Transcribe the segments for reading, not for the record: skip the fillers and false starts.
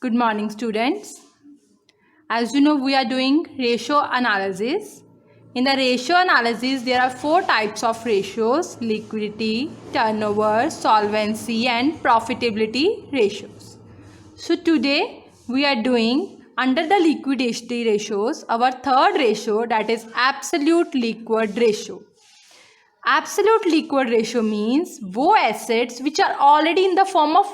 Good morning, students. As you know, we are doing ratio analysis. In the ratio analysis, there are 4 types of ratios: liquidity, turnover, solvency, and profitability ratios. So today we are doing under the liquidity ratios our third ratio, that is absolute liquid ratio. Absolute liquid ratio means वो assets which are already in the form of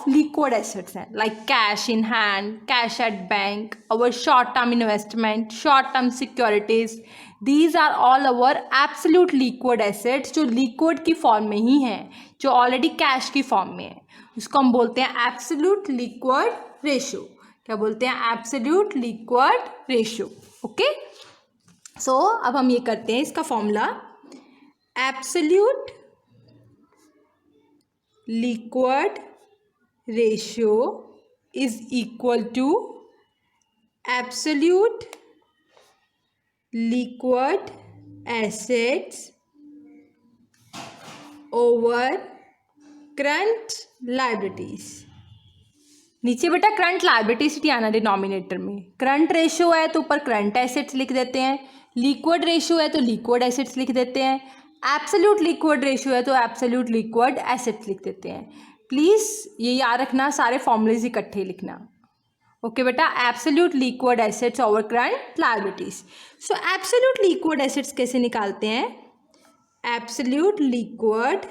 liquid, assets हैं, like cash in hand, cash at bank, our short term investment, short term securities. These are all our absolute liquid assets जो liquid की form में ही हैं, जो already cash की form में है. उसको हम बोलते हैं एब्सोल्यूट लिक्विड रेशियो. क्या बोलते हैं? Absolute liquid ratio. ओके, सो अब हम ये करते हैं इसका formula. Absolute liquid ratio is equal to absolute liquid assets over current liabilities. नीचे बेटा करंट लाइबिलिटीज आना डिनोमिनेटर में. करंट रेशियो है तो ऊपर करंट एसेट्स लिख देते हैं. लिक्विड रेशियो है तो लिक्विड एसेट्स लिख देते हैं. एब्सोल्यूट लिक्विड रेशियो है तो एब्सोल्यूट लिक्विड एसेट्स लिख देते हैं. प्लीज़ ये याद रखना, सारे फॉर्मूलेज इकट्ठे लिखना. ओके बेटा, absolute liquid assets over current liabilities. So absolute liquid assets कैसे निकालते हैं? Absolute liquid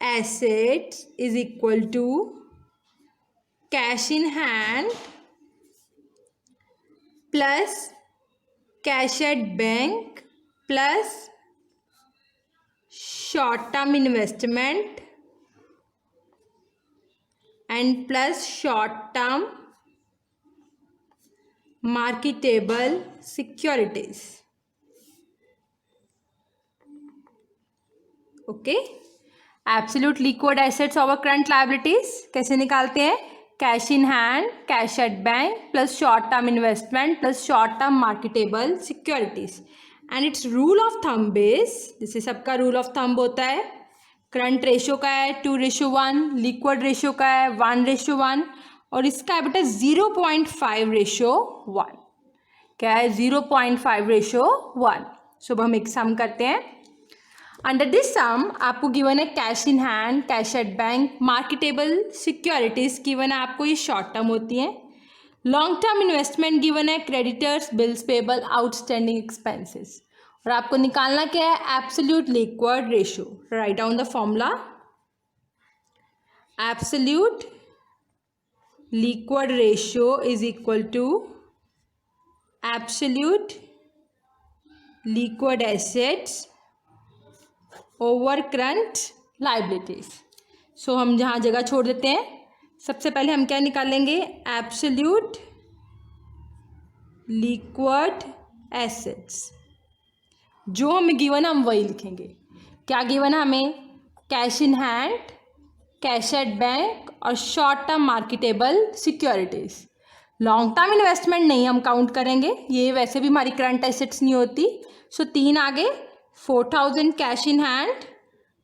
assets is equal to cash in hand plus cash at bank plus short term investment and plus short term marketable securities. Okay, absolute liquid assets over current liabilities कैसे निकालते हैं? Cash in hand, cash at bank plus short term investment plus short term marketable securities. And it's rule of thumb is, जैसे सबका rule of thumb होता है, current ratio का है 2:1, liquid ratio का है 1:1 और इसका है बेटा 0.5:1. क्या है? 0.5:1. सो अब हम एक सम करते हैं. अंडर दिस सम आपको गिवन है cash in hand, cash at bank, marketable securities given है आपको, ये शॉर्ट टर्म होती हैं. लॉन्ग टर्म इन्वेस्टमेंट गिवन है creditors, bills payable, outstanding expenses. और आपको निकालना क्या है? Absolute liquid ratio. Write down the formula. Absolute liquid ratio is equal to absolute liquid assets over current liabilities. So हम जहाँ जगह छोड़ देते हैं, सबसे पहले हम क्या निकालेंगे? Absolute liquid assets. जो हमें गिवन है हम वही लिखेंगे. क्या गिवन है हमें? Cash in hand, cash at bank और short term marketable securities. Long term investment नहीं हम काउंट करेंगे, ये वैसे भी हमारी करंट एसेट्स नहीं होती. सो 3 आगे, 4,000 cash in hand,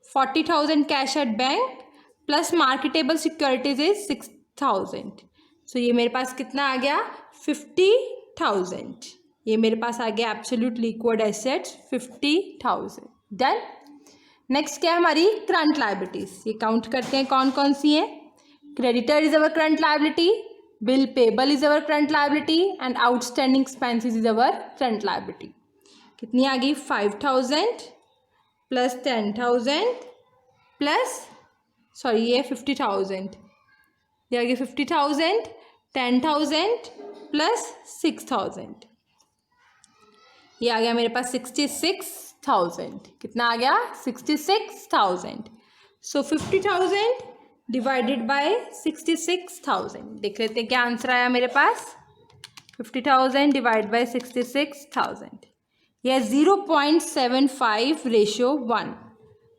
40,000 cash at bank plus marketable securities is 6,000. सो ये मेरे पास कितना आ गया? 50,000. ये मेरे पास आ गया absolute liquid assets 50,000. Done. Next क्या है हमारी? Current liabilities. ये काउंट करते हैं कौन कौन सी हैं. Creditor is our current liability, bill payable is our current liability and outstanding expenses is our current liability. कितनी आ गई? 5,000 प्लस 10,000 प्लस ये 50,000. ये आ गया 50,000, 10,000 प्लस 6,000. ये आ गया मेरे पास 66,000. कितना आ गया? 66,000. सो 50,000 डिवाइडेड बाय 66,000. देख लेते हैं क्या आंसर आया मेरे पास. 50,000 डिवाइड बाय 66,000. यह 0.75:1.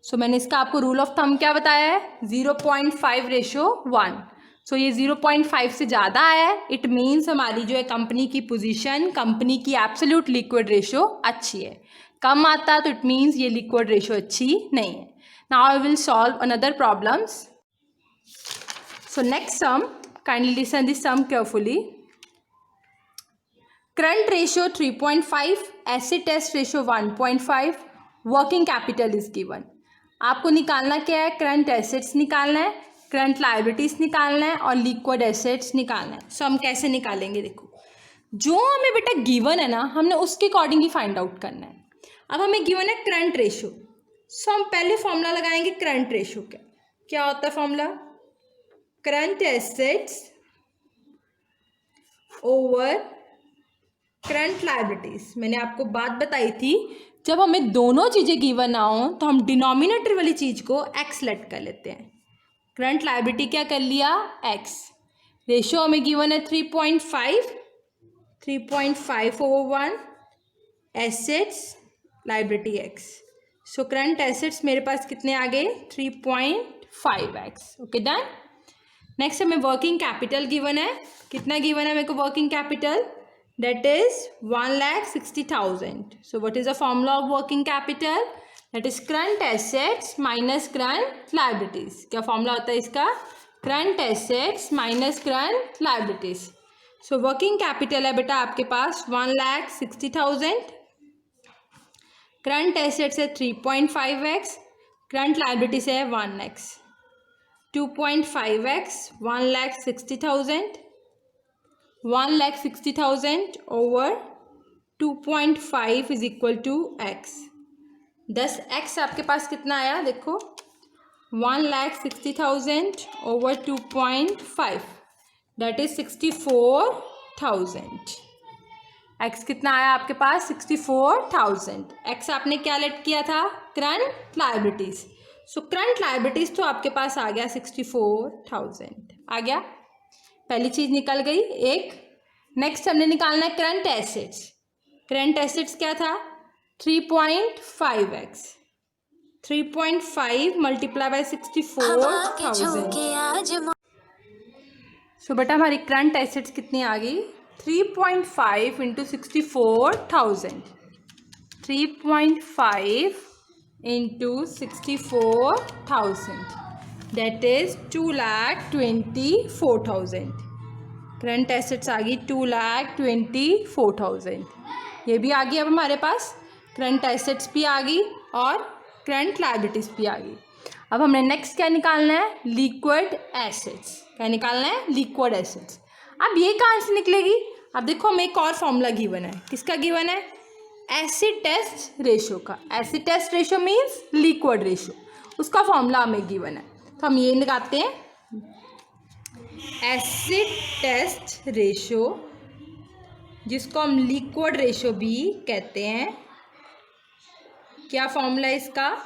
सो मैंने इसका आपको रूल ऑफ थंब क्या बताया है? 0.5:1. सो ये 0.5 से ज़्यादा आया है, इट मीन्स हमारी जो है कंपनी की पोजीशन, कंपनी की एब्सोल्यूट लिक्विड रेशियो अच्छी है. कम आता तो इट मीन्स ये लिक्विड रेशियो अच्छी नहीं है. Now I will solve another problems. So next sum, kindly listen this sum carefully. Current ratio 3.5, asset test ratio 1.5, working capital is given. आपको निकालना क्या है? करंट एसेट्स निकालना है, करंट लायबिलिटीज निकालना है और लिक्विड एसेट्स निकालना है. सो हम कैसे निकालेंगे? देखो, जो हमें बेटा गिवन है ना, हमने उसके अकॉर्डिंग ही फाइंड आउट करना है. अब हमें गिवन है करंट रेशियो, सो हम पहले फॉर्मूला लगाएंगे करंट रेशियो का. क्या होता है formula? Current assets over current liabilities. मैंने आपको बात बताई थी, जब हमें दोनों चीज़ें गिवन ना हो तो हम डिनोमिनेटर वाली चीज़ को एक्स लेट कर लेते हैं. करंट लायबिलिटी क्या कर लिया? एक्स. रेशियो हमें गिवन है 3.5 ओवर 1, एसेट्स लायबिलिटी एक्स. सो करंट एसेट्स मेरे पास कितने आ गए? 3.5x. Okay done. नेक्स्ट हमें वर्किंग कैपिटल गिवन है. कितना गिवन है मेरे को working capital? That is 1,60,000. So what is the formula of working capital? That is current assets minus current liabilities. क्या formula होता है इसका? Current assets minus current liabilities. So working capital है बेटा आपके पास 1,60,000. Current assets है 3.5x. Current liabilities है 1x. 2.5x 1,60,000. 1,60,000 over 2.5 is equal to x. 10 x आपके पास कितना आया? देखो, 1,60,000 over 2.5 that is 64,000. x कितना आया आपके पास? 64,000. x आपने क्या लेट किया था? Current liabilities. So current liabilities तो आपके पास आ गया 64,000. आ गया, पहली चीज निकल गई एक. नेक्स्ट हमने निकालना है करंट एसेट्स. करंट एसेट्स क्या था? 3.5x. 3.5 multiply by 64,000. सो बेटा हमारी करंट एसेट्स कितनी आ गई? 3.5 into 64,000. 3.5 into 64,000. That is 2,24,000. Current assets आ गई 2,24,000. ये भी आ गई अब हमारे पास. करंट एसेट्स भी आ गई और करंट लायबिलिटीज भी आ गई. अब हमने नेक्स्ट क्या निकालना है? Liquid assets. क्या निकालना है? Liquid assets. अब ये कहाँ से निकलेगी? अब देखो हमें एक और फॉर्मूला गिवन है. किसका गिवन है? एसिड टेस्ट रेशियो का. Acid test ratio means liquid ratio. उसका फॉर्मूला हमें गिवन है, तो हम ये लगाते हैं एसिड टेस्ट रेशियो, जिसको हम लिक्विड रेशियो भी कहते हैं. क्या फॉर्मूला है इसका?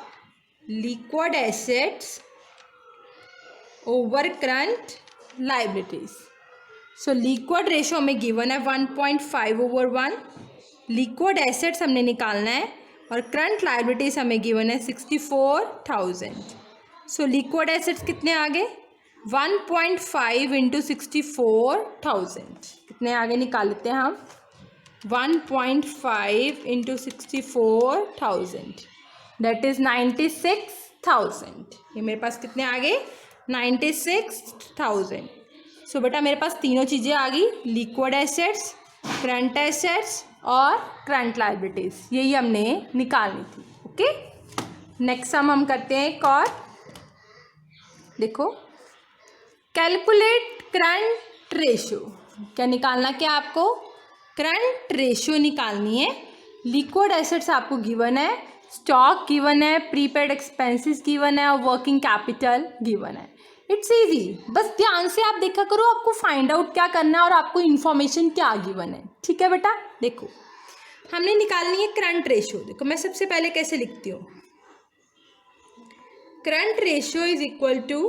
Liquid assets over current liabilities. So liquid ratio हमें गिवन है 1.5 ओवर 1. लिक्विड एसेट्स हमने निकालना है और करंट लायबिलिटीज हमें गिवन है 64,000. सो लिक्विड एसेट्स कितने आ गए? 1.5 इंटू 64,000. कितने आगे निकाल लेते हैं हम? 1.5 इंटू 64,000 दैट इज 96,000. ये मेरे पास कितने आ गए? 96,000. सो बेटा मेरे पास तीनों चीज़ें आ गई, लिक्विड एसेट्स, करंट एसेट्स और करंट लायबिलिटीज. यही हमने निकालनी थी. ओके, नेक्स्ट हम करते हैं एक और. देखो, कैलकुलेट करंट रेशियो. क्या निकालना? क्या आपको? करंट रेशियो निकालनी है. लिक्विड एसेट्स आपको गिवन है, स्टॉक गिवन है, प्रीपेड एक्सपेंसेस गिवन है और वर्किंग कैपिटल गिवन है. It's easy. बस ध्यान से आप देखा करो आपको फाइंड आउट क्या करना है और आपको इन्फॉर्मेशन क्या गिवन है. ठीक है बेटा. देखो, हमने निकालनी है करंट रेशियो. देखो मैं सबसे पहले कैसे लिखती हूँ? Current ratio is equal to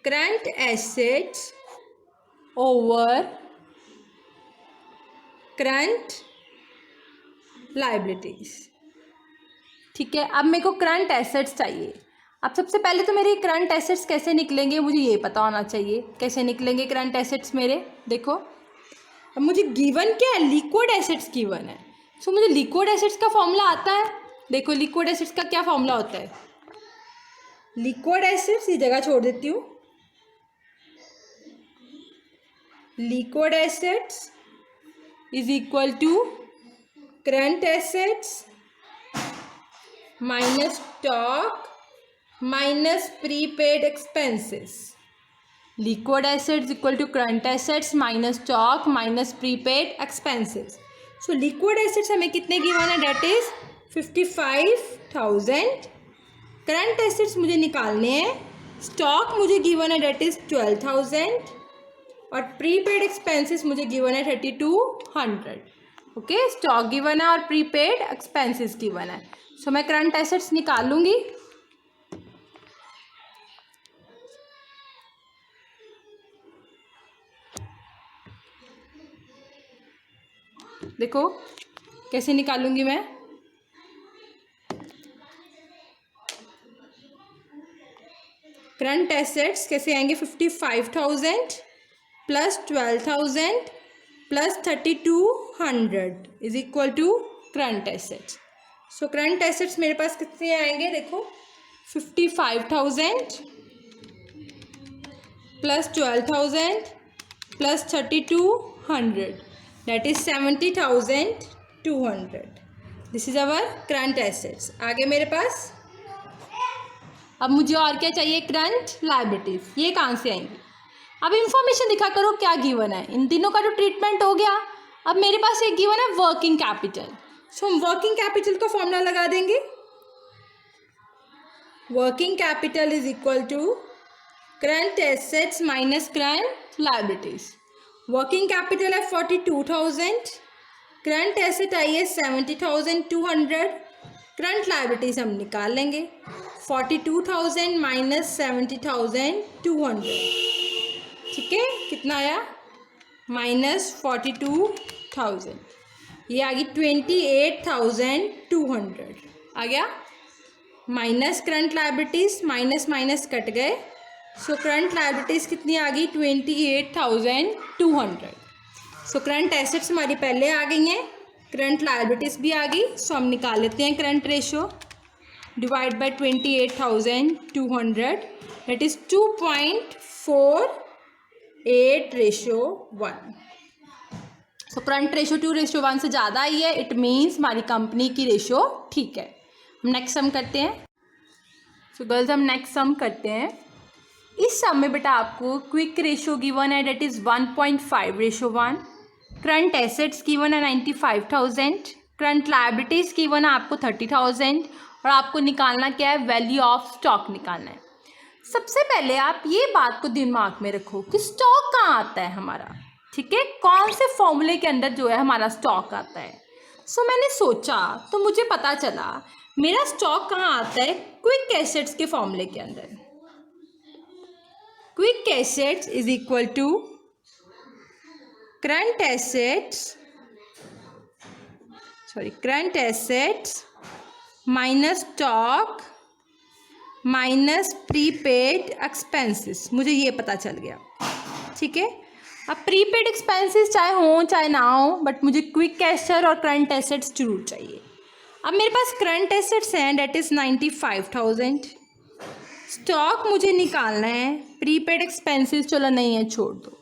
current assets over current liabilities. ठीक है, अब मेरे को करंट एसेट्स चाहिए. अब सबसे पहले तो मेरे करंट एसेट्स कैसे निकलेंगे मुझे ये पता होना चाहिए. कैसे निकलेंगे करंट एसेट्स मेरे? देखो, अब मुझे गिवन क्या है? लिक्विड एसेट्स गिवन है. सो मुझे लिक्विड एसेट्स का फॉर्मूला आता है. देखो, लिक्विड एसेट्स का क्या फॉर्मूला होता है? लिक्विड एसेट्स, ये जगह छोड़ देती हूँ. Liquid assets is equal to current assets minus stock minus prepaid expenses. Liquid assets equal to current assets minus stock minus prepaid expenses. So liquid assets हमें कितने गिवन है, डेट इज 55,000. करंट एसेट्स मुझे निकालने हैं, stock मुझे given है date is 12,000 और prepaid expenses मुझे गिवन है 3,200. ओके, स्टॉक गिवन है और प्रीपेड एक्सपेंसेस गिवन है. सो मैं करंट एसेट्स निकाल लूँगी. देखो कैसे निकालूंगी मैं. करंट एसेट्स कैसे आएंगे, 55,000 plus 12,000 plus 3,200 is equal to current assets. So current assets मेरे पास कितने आएंगे, देखो 55,000 plus 12,000 plus 3,200 that is 70,200. This is our current assets. आगे मेरे पास अब मुझे और क्या चाहिए, करंट लायबिलिटीज. ये कहाँ से आएंगी. अब इंफॉर्मेशन दिखा करो क्या गिवन है. इन तीनों का जो ट्रीटमेंट हो गया. अब मेरे पास एक गिवन है वर्किंग कैपिटल. सो हम वर्किंग कैपिटल का फॉर्मूला लगा देंगे. Working capital is equal to current assets minus current liabilities. Working capital है 42,000, करंट एसेट आई है 70,200, करंट लायबिलिटीज हम निकाल लेंगे. 42,000 माइनस 70,200, ठीक है, कितना आया, माइनस 42,000. ये आ गई 28,200 आ गया. Minus current liabilities, minus minus cut गए. सो करंट लायबिलिटीज़ कितनी आ गई, 28,200. सो करंट एसेट्स हमारी पहले आ गई हैं, करंट लायबिलिटीज़ भी आ गई. सो हम निकाल लेते हैं current ratio. Divide by 28,200 that is 2.48:1. So current ratio 2:1 से ज़्यादा आई है. इट मीन्स हमारी कंपनी की रेशो ठीक है. हम नेक्स्ट सम करते हैं. सो गर्ल्स हम नेक्स्ट सम करते हैं. इस सम में बेटा आपको क्विक रेशो गिवन है that is 1.5:1. Current assets given है 95,000. करंट लायबिलिटीज़ गिवन है आपको 30,000 और आपको निकालना क्या है, वैल्यू ऑफ स्टॉक निकालना है. सबसे पहले आप ये बात को दिमाग में रखो कि स्टॉक कहाँ आता है हमारा, ठीक है, कौन से फॉर्मूले के अंदर जो है हमारा स्टॉक आता है. सो मैंने सोचा तो मुझे पता चला मेरा स्टॉक कहाँ आता है, क्विक एसेट्स के फॉर्मूले के अंदर. Quick assets is equal to current assets minus stock minus prepaid expenses. मुझे ये पता चल गया, ठीक है. अब प्रीपेड एक्सपेंसेस चाहे हो चाहे ना हो, बट मुझे क्विक कैशर और करंट एसेट्स जरूर चाहिए. अब मेरे पास करंट एसेट्स हैं डेट इज़ 95,000. स्टॉक मुझे निकालना है, प्रीपेड एक्सपेंसेस चलो नहीं है छोड़ दो.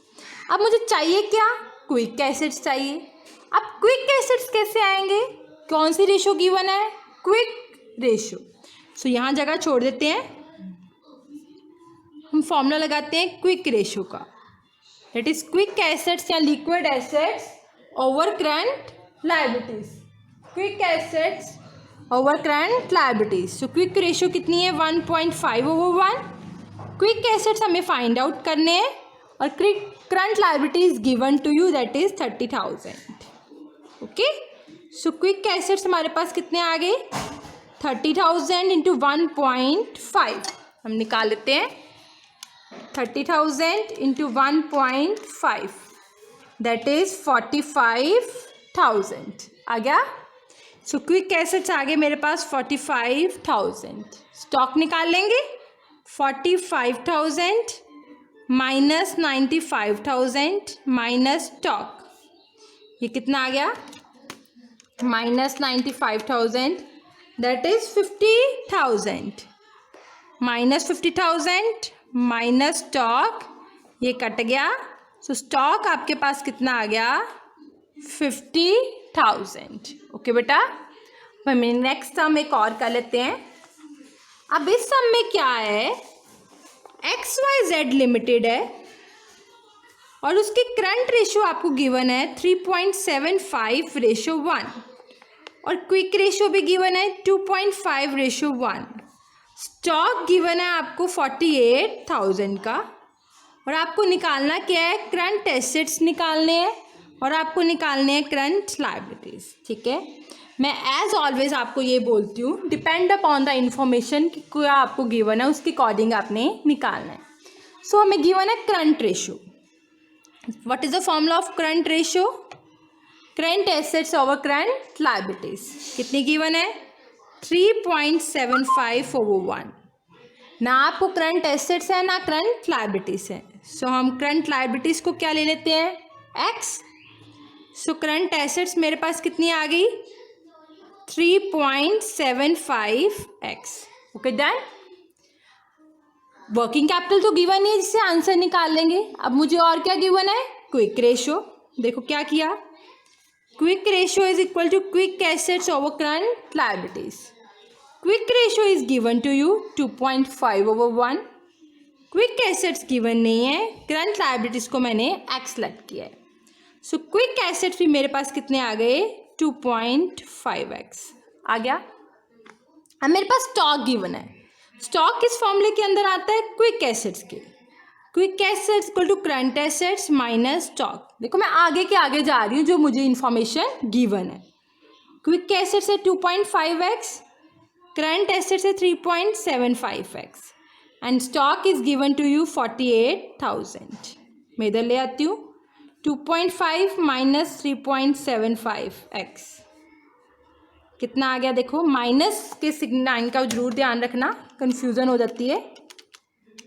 अब मुझे चाहिए क्या, क्विक एसेट्स चाहिए. अब क्विक एसेट्स कैसे आएंगे, कौन सी रेशो गिवन है, क्विक रेशो. सो यहाँ जगह छोड़ देते हैं, हम फॉर्मूला लगाते हैं क्विक रेशो का. दैट इज क्विक एसेट्स या liquid assets over current liabilities. Quick assets over current liabilities. So quick ratio कितनी है, 1.5/1. क्विक एसेट्स हमें फाइंड आउट करने हैं और current liabilities given to you that is 30,000. Okay, so quick assets हमारे पास कितने आ गए, 30,000 इंटू 1.5. हम निकाल लेते हैं 30,000 इंटू 1.5 दैट इज 45,000 आ गया. सो क्विक एसेट्स आ गए मेरे पास 45,000. स्टॉक निकाल लेंगे, 45,000 माइनस 95,000 माइनस स्टॉक. ये कितना आ गया, minus 95,000 that is 50,000 minus 50,000 minus stock. ये कट गया सो स्टॉक आपके पास कितना आ गया 50,000। ओके बेटा, हम नेक्स्ट सम एक और कर लेते हैं। अब इस सम में क्या है, XYZ लिमिटेड है और उसकी करंट रेशियो आपको गिवन है 3.75:1 और क्विक रेशियो भी गिवन है 2.5:1। स्टॉक गिवन है आपको 48,000 का और आपको निकालना क्या है, करंट एसेट्स निकालने हैं और आपको निकालने हैं करंट लायबिलिटीज। ठीक है, मैं एज ऑलवेज आपको ये बोलती हूँ, डिपेंड अपॉन द इंफॉर्मेशन कि क्या आपको गिवन है उसके अकॉर्डिंग आपने निकालना है। सो हमें गिवन है current ratio. What is the formula of current ratio, current assets over current liabilities. कितनी गिवन है 3.75/1। ना आपको करंट एसेट्स है ना करंट लायबिलिटीज है। सो हम करंट लायबिलिटीज को क्या ले लेते हैं, x। सो करंट एसेट्स मेरे पास कितनी आ गई 3.75x। Okay done. Working capital तो गिवन है जिससे आंसर निकाल लेंगे। अब मुझे और क्या गिवन है, क्विक रेशियो। देखो क्या किया, quick ratio is equal to quick assets over current liabilities. Quick ratio is given to you 2.5/1। Quick assets given नहीं है, करंट लायबिलिटीज को मैंने एक्स लेट किया है। सो क्विक एसेट्स भी मेरे पास कितने आ गए 2.5x आ गया। अब मेरे पास स्टॉक गिवन है। स्टॉक किस फॉर्मूले के अंदर आता है, क्विक एसेट्स के। Quick assets equal to current assets minus stock. देखो मैं आगे के आगे जा रही हूँ जो मुझे इंफॉर्मेशन गिवन है। क्विक एसेट्स है 2.5x, करंट एसेट्स है 3.75x and stock is given to you 48,000। मैं इधर ले आती हूँ 2.5 माइनस 3.75x कितना आ गया, देखो माइनस के सिग्न का जरूर ध्यान रखना, कंफ्यूजन हो जाती है।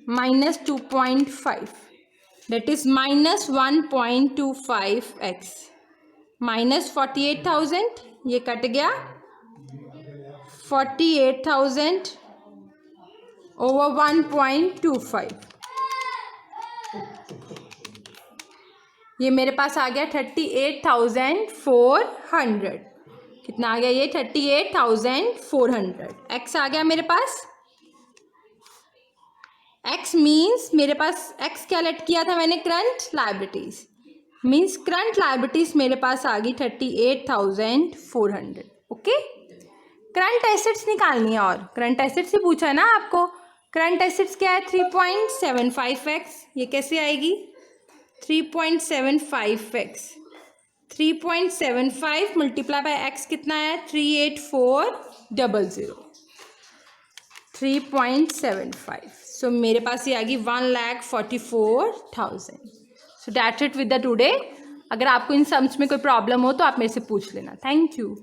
Minus 2.5 that is minus 1.25x minus 48,000, ये कट गया 48,000 ओवर 1.25, ये मेरे पास आ गया 38,400। कितना आ गया ये 38,400। एक्स आ गया मेरे पास। एक्स मीन्स मेरे पास एक्स क्या लेट किया था मैंने, current liabilities. Means current liabilities मेरे पास आ गई 38,400। ओके, करंट एसेट्स निकालनी है और करंट एसेट्स से पूछा है ना आपको। करंट एसेट्स क्या है 3.75x, ये कैसे आएगी 3.75x, 3.75 मल्टीप्लाई बाय एक्स कितना है 38400, 3.75। सो मेरे पास ये आ गई 1,44,000। So that's it with the today. अगर आपको इन सम्स में कोई प्रॉब्लम हो तो आप मेरे से पूछ लेना। Thank you.